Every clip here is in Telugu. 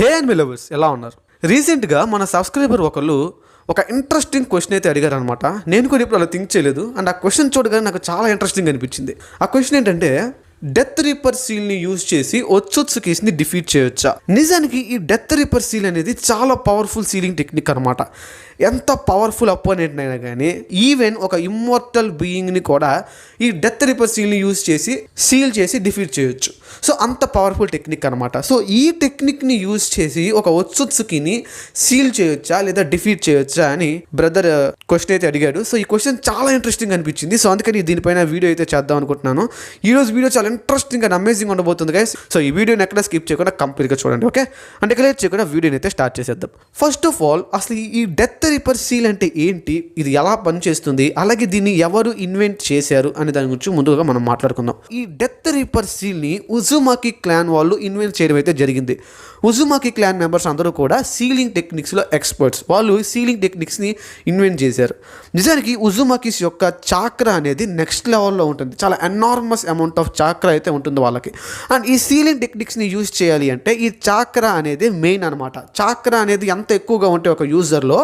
హే అండ్ మీ లవర్స్ ఎలా ఉన్నారు? రీసెంట్గా మన సబ్స్క్రైబర్ ఒకళ్ళు ఒక ఇంట్రెస్టింగ్ క్వశ్చన్ అయితే అడిగారు అనమాట. నేను కూడా ఇప్పుడు అలా థింక్ చేయలేదు అండ్ ఆ క్వశ్చన్ చూడగానే నాకు చాలా ఇంట్రెస్టింగ్ అనిపించింది. ఆ క్వశ్చన్ ఏంటంటే, డెత్ రీపర్ సీల్ని యూజ్ చేసి ఒత్సొత్సుకీస్ని డిఫీట్ చేయొచ్చా? నిజానికి ఈ డెత్ రీపర్ సీల్ అనేది చాలా పవర్ఫుల్ సీలింగ్ టెక్నిక్ అనమాట. ఎంత పవర్ఫుల్ అపోనెంట్ అయినా కానీ ఈవెన్ ఒక ఇమ్మోర్టల్ బీయింగ్ని కూడా ఈ డెత్ రీపర్ సీల్ని యూజ్ చేసి సీల్ చేసి డిఫీట్ చేయొచ్చు. సో అంత పవర్ఫుల్ టెక్నిక్ అనమాట. సో ఈ టెక్నిక్ని యూజ్ చేసి ఒక ఒత్సొత్సుకిని సీల్ చేయొచ్చా లేదా డిఫీట్ చేయొచ్చా అని బ్రదర్ క్వశ్చన్ అయితే అడిగాడు. సో ఈ క్వశ్చన్ చాలా ఇంట్రెస్టింగ్ అనిపించింది. సో అందుకని దీనిపైన వీడియో అయితే చేద్దాం అనుకుంటున్నాను. ఈరోజు వీడియో చాలా ఇంట్రెస్టింగ్ అండ్ అమేజింగ్ ఉండబోతుంది గైస్. సో ఈ వీడియోని ఎక్కడ స్కిప్ చేయకుండా కంప్లీట్గా చూడండి, ఓకే? అంటే లేట్ చేయకుండా వీడియోని అయితే స్టార్ట్ చేసేద్దాం. ఫస్ట్ ఆఫ్ ఆల్ అసలు ఈ డెత్ రీపర్ సీల్ అంటే ఏంటి, ఇది ఎలా పనిచేస్తుంది, అలాగే దీన్ని ఎవరు ఇన్వెంట్ చేశారు అనే దాని గురించి ముందుగా మనం మాట్లాడుకుందాం. ఈ డెత్ రీపర్ సీల్ని ఉజుమాకి క్లాన్ వాళ్ళు ఇన్వెంట్ చేయడం అయితే జరిగింది. ఉజుమాకి క్లాన్ మెంబర్స్ అందరూ కూడా సీలింగ్ టెక్నిక్స్లో ఎక్స్పర్ట్స్. వాళ్ళు సీలింగ్ టెక్నిక్స్ని ఇన్వెంట్ చేశారు. నిజానికి ఉజుమాకిస్ యొక్క చాక్రా అనేది నెక్స్ట్ లెవెల్లో ఉంటుంది. చాలా ఎనార్మస్ అమౌంట్ ఆఫ్ చాక్రా అయితే ఉంటుంది వాళ్ళకి. అండ్ ఈ సీలింగ్ టెక్నిక్స్ని యూజ్ చేయాలి అంటే ఈ చాక్రా అనేది మెయిన్ అనమాట. చాక్రా అనేది ఎంత ఎక్కువగా ఉంటే ఒక యూజర్లో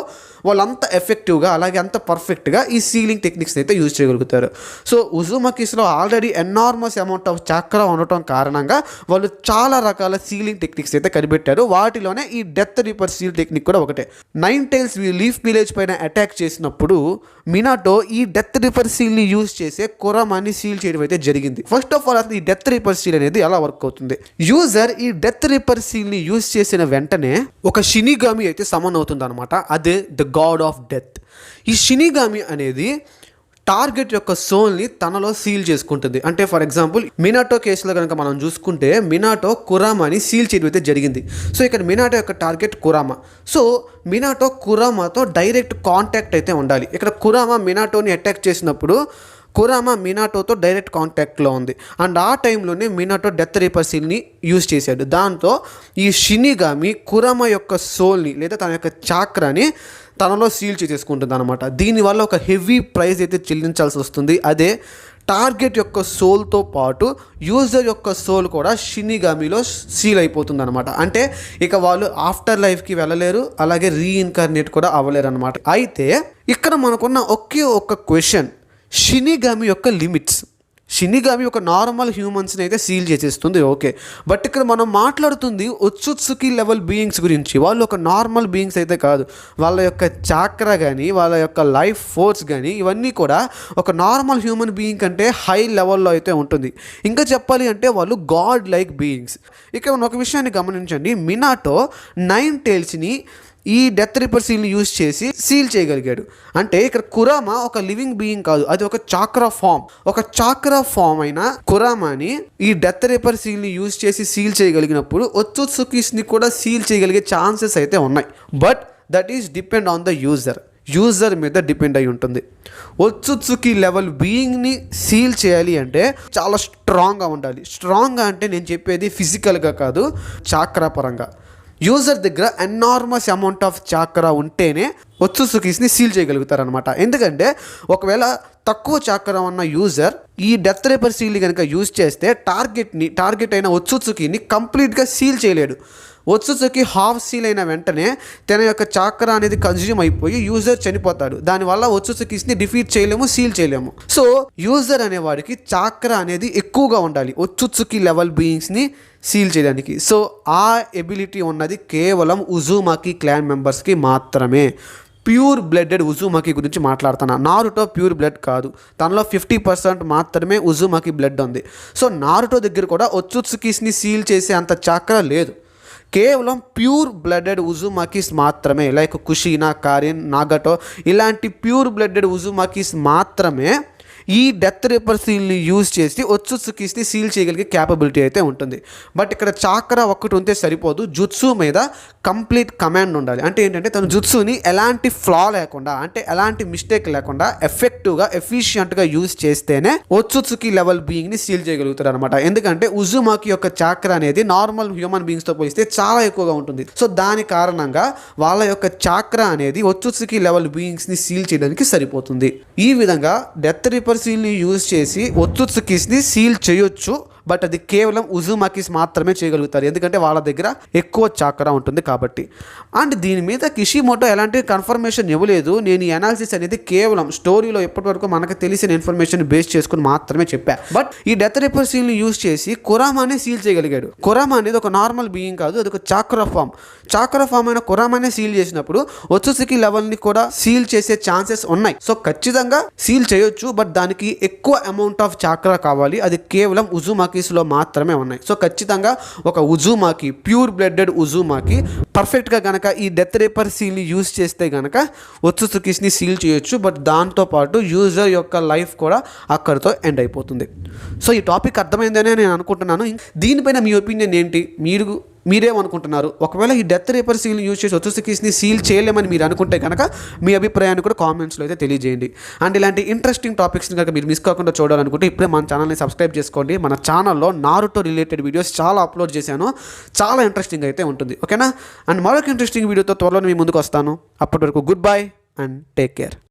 వాళ్ళు అంత ఎఫెక్టివ్గా అలాగే అంత పర్ఫెక్ట్గా ఈ సీలింగ్ టెక్నిక్స్ని అయితే యూజ్ చేయగలుగుతారు. సో ఉజుమాకిస్లో already enormous amount of chakra ఉండటం కారణంగా వాళ్ళు చాలా రకాల సీలింగ్ టెక్నిక్స్ అయితే కనిపెట్టారు. వాటిలోనే ఈ డెత్ రీపర్ సీల్ టెక్నిక్ కూడా ఒకటే. 9 టైల్స్ లీఫ్ విలేజ్ పైన అటాక్ చేసినప్పుడు మినాటో ఈ డెత్ రీపర్ సీల్ని యూజ్ చేసే కురామాని సీల్ చేయడం అయితే జరిగింది. ఫస్ట్ ఆఫ్ ఆల్ అసలు ఈ డెత్ రీపర్ సీల్ అనేది ఎలా వర్క్ అవుతుంది? యూజర్ ఈ డెత్ రీపర్ సీల్ని యూజ్ చేసిన వెంటనే ఒక షినిగామి అయితే సమన్ అవుతుంది అనమాట. అదే ద గాడ్ ఆఫ్ డెత్. ఈ షినిగామి అనేది టార్గెట్ యొక్క సోల్ని తనలో సీల్ చేసుకుంటుంది. అంటే ఫర్ ఎగ్జాంపుల్ మినాటో కేసులో కనుక మనం చూసుకుంటే మినాటో కురామాని సీల్ చేయడం అయితే జరిగింది. సో ఇక్కడ మినాటో యొక్క టార్గెట్ కురామా. సో మినాటో కురామాతో డైరెక్ట్ కాంటాక్ట్ అయితే ఉండాలి. ఇక్కడ కురామా మినాటోని అటాక్ చేసినప్పుడు కురామా మినాటోతో డైరెక్ట్ కాంటాక్ట్లో ఉంది. అండ్ ఆ టైంలోనే మినాటో డెత్ రీపర్ సీల్ని యూజ్ చేశాడు. దాంతో ఈ షినిగామి కురామా యొక్క సోల్ని లేదా తన యొక్క చాక్రాని తనలో సీల్ చేసేసుకుంటుంది అనమాట. దీనివల్ల ఒక హెవీ ప్రైస్ అయితే చెల్లించాల్సి వస్తుంది. అదే టార్గెట్ యొక్క సోల్తో పాటు యూజర్ యొక్క సోల్ కూడా షినిగామిలో సీల్ అయిపోతుంది అనమాట. అంటే ఇక వాళ్ళు ఆఫ్టర్ లైఫ్కి వెళ్ళలేరు, అలాగే రీఇన్కార్నేట్ కూడా అవ్వలేరు అనమాట. అయితే ఇక్కడ మనకున్న ఒకే ఒక్క క్వశ్చన్, షినిగామి యొక్క లిమిట్స్. షినిగామి ఒక నార్మల్ హ్యూమన్స్ని అయితే సీల్ చేసేస్తుంది, ఓకే. బట్ ఇక్కడ మనం మాట్లాడుతుంది ఒత్సుత్సుకి లెవెల్ బీయింగ్స్ గురించి. వాళ్ళు ఒక నార్మల్ బీయింగ్స్ అయితే కాదు. వాళ్ళ యొక్క చాక్రా కానీ వాళ్ళ యొక్క లైఫ్ ఫోర్స్ కానీ ఇవన్నీ కూడా ఒక నార్మల్ హ్యూమన్ బీయింగ్ కంటే హై లెవెల్లో అయితే ఉంటుంది. ఇంకా చెప్పాలి అంటే వాళ్ళు గాడ్ లైక్ బీయింగ్స్. ఇక్కడ ఒక విషయాన్ని గమనించండి, మినాటో 9 టైల్స్ని ఈ డెత్ రీపర్ సీల్ని యూజ్ చేసి సీల్ చేయగలిగాడు. అంటే ఇక్కడ కురామా ఒక లివింగ్ బీయింగ్ కాదు, అది ఒక చాక్రా ఫామ్. ఒక చాక్రా ఫామ్ అయిన కురామాని ఈ డెత్ రీపర్ సీల్ని యూజ్ చేసి సీల్ చేయగలిగినప్పుడు ఒత్సుత్సుకీస్ని కూడా సీల్ చేయగలిగే ఛాన్సెస్ అయితే ఉన్నాయి. But that is depend on the user మీద డిపెండ్ అయి ఉంటుంది. ఒత్సుత్సుకి లెవెల్ బీయింగ్ని సీల్ చేయాలి అంటే చాలా స్ట్రాంగ్గా ఉండాలి. స్ట్రాంగ్గా అంటే నేను చెప్పేది ఫిజికల్గా కాదు, చాక్రా పరంగా. యూజర్ దగ్గర ఎనార్మస్ అమౌంట్ ఆఫ్ చాక్రా ఉంటేనే ఒత్సుత్సుకీస్ని సీల్ చేయగలుగుతారనమాట. ఎందుకంటే ఒకవేళ తక్కువ చాక్రా ఉన్న యూజర్ ఈ డెత్ రీపర్ సీల్ని కనుక యూజ్ చేస్తే టార్గెట్ అయిన ఒత్సుత్సుకిని కంప్లీట్గా సీల్ చేయలేడు. ఒత్సుత్సుకి హాఫ్ సీల్ అయిన వెంటనే తన యొక్క చాక్రా అనేది కన్జ్యూమ్ అయిపోయి యూజర్ చనిపోతాడు. దానివల్ల ఒత్సుత్సుకీస్ని డిఫీట్ చేయలేము, సీల్ చేయలేము. సో యూజర్ అనేవాడికి చాక్రా అనేది ఎక్కువగా ఉండాలి ఒత్సుత్సుకి లెవెల్ బీయింగ్స్ని సీల్ చేయడానికి. సో ఆ ఎబిలిటీ ఉన్నది కేవలం ఉజుమాకి క్లాన్ మెంబర్స్కి మాత్రమే. ప్యూర్ బ్లడెడ్ ఉజుమాకి గురించి మాట్లాడుతున్నా. నారుటో ప్యూర్ బ్లడ్ కాదు, తనలో 50% మాత్రమే ఉజుమాకి బ్లడ్ ఉంది. సో నారుటో దగ్గర కూడా ఒత్సుత్సుకీస్ని సీల్ చేసే అంత చాక్రా లేదు. కేవలం ప్యూర్ బ్లడెడ్ ఉజుమాకిస్ మాత్రమే, లైక్ కుషినా, కారిన్, నాగటో ఇలాంటి ప్యూర్ బ్లడెడ్ ఉజుమాకిస్ మాత్రమే ఈ డెత్ రీపర్ సీల్ని యూజ్ చేసి ఒత్సుత్సుకీస్ని సీల్ చేయగలిగే క్యాపబిలిటీ అయితే ఉంటుంది. బట్ ఇక్కడ చాక్రా ఒక్కటి ఉంటే సరిపోదు, జుత్సు మీద కంప్లీట్ కమాండ్ ఉండాలి. అంటే ఏంటంటే తను జుత్సుని ఎలాంటి ఫ్లా లేకుండా, అంటే ఎలాంటి మిస్టేక్ లేకుండా ఎఫెక్టివ్గా ఎఫిషియంట్గా యూజ్ చేస్తేనే ఒత్సుత్సుకి లెవెల్ బీయింగ్ని సీల్ చేయగలుగుతారు అనమాట. ఎందుకంటే ఉజుమాకి యొక్క చాక్రా అనేది నార్మల్ హ్యూమన్ బీయింగ్స్తో పోలిస్తే చాలా ఎక్కువగా ఉంటుంది. సో దాని కారణంగా వాళ్ళ యొక్క చాక్రా అనేది ఒత్సుత్సుకి లెవెల్ బీయింగ్స్ని సీల్ చేయడానికి సరిపోతుంది. ఈ విధంగా డెత్ రీపర్ సీల్ని యూజ్ చేసి ఒత్సుత్సుకీస్ని సీల్ చేయొచ్చు. బట్ అది కేవలం ఉజుమాకీస్ మాత్రమే చేయగలుగుతారు, ఎందుకంటే వాళ్ళ దగ్గర ఎక్కువ చాక్రా ఉంటుంది కాబట్టి. అండ్ దీని మీద కిషిమోటో ఎలాంటి కన్ఫర్మేషన్ ఇవ్వలేదు. నేను ఈ అనాలిసిస్ అనేది కేవలం స్టోరీలో ఎప్పటివరకు మనకు తెలిసిన ఇన్ఫర్మేషన్ బేస్ చేసుకుని మాత్రమే చెప్పా. బట్ ఈ డెత్ రేపర్ సీల్ని యూజ్ చేసి కురామానే సీల్ చేయగలిగాడు. కురామా అనేది ఒక నార్మల్ బీయింగ్ కాదు, అది ఒక చాక్రా ఫామ్ అయిన కురామానే సీల్ చేసినప్పుడు ఒత్సుకి లెవెల్ని కూడా సీల్ చేసే ఛాన్సెస్ ఉన్నాయి. సో ఖచ్చితంగా సీల్ చేయొచ్చు, బట్ దానికి ఎక్కువ అమౌంట్ ఆఫ్ చాక్రా కావాలి. అది కేవలం ఉజుమాకీస్లో మాత్రమే ఉన్నాయి. సో ఖచ్చితంగా ఒక ఉజుమాకి, ప్యూర్ బ్లడెడ్ ఉజుమాకి పర్ఫెక్ట్గా కనుక ఈ డెత్ రేపర్ సీల్ని యూజ్ చేస్తే కనుక ఒత్సుకిస్ని సీల్ చేయొచ్చు. బట్ దాంతోపాటు యూజర్ యొక్క లైఫ్ కూడా అక్కడితో ఎండ్ అయిపోతుంది. సో ఈ టాపిక్ అర్థమైందనే నేను అనుకుంటున్నాను. దీనిపైన మీ ఒపీనియన్ ఏంటి? మీరేమనుకుంటున్నారు? ఒకవేళ ఈ డెత్ రేపర్ సీల్ యూజ్ చేసి ఒత్సుకిస్ని సీల్ చేయలేమని మీరు అనుకుంటే కనుక మీ అభిప్రాయాన్ని కూడా కామెంట్స్లో అయితే తెలియజేయండి. అండ్ ఇలాంటి ఇంట్రెస్టింగ్ టాపిక్స్ని కనుక మీరు మిస్ కాకుండా చూడాలనుకుంటే ఇప్పుడే మన ఛానల్ని సబ్స్క్రైబ్ చేసుకోండి. మన ఛానల్లో నారుతో రిలేటెడ్ వీడియోస్ చాలా అప్లోడ్ చేశాను, చాలా ఇంట్రెస్టింగ్ అయితే ఉంటుంది. ఓకేనా? అండ్ మరొక ఇంట్రెస్టింగ్ వీడియోతో త్వరలో మీ ముందుకు వస్తాను. అప్పటి వరకు good bye and take care.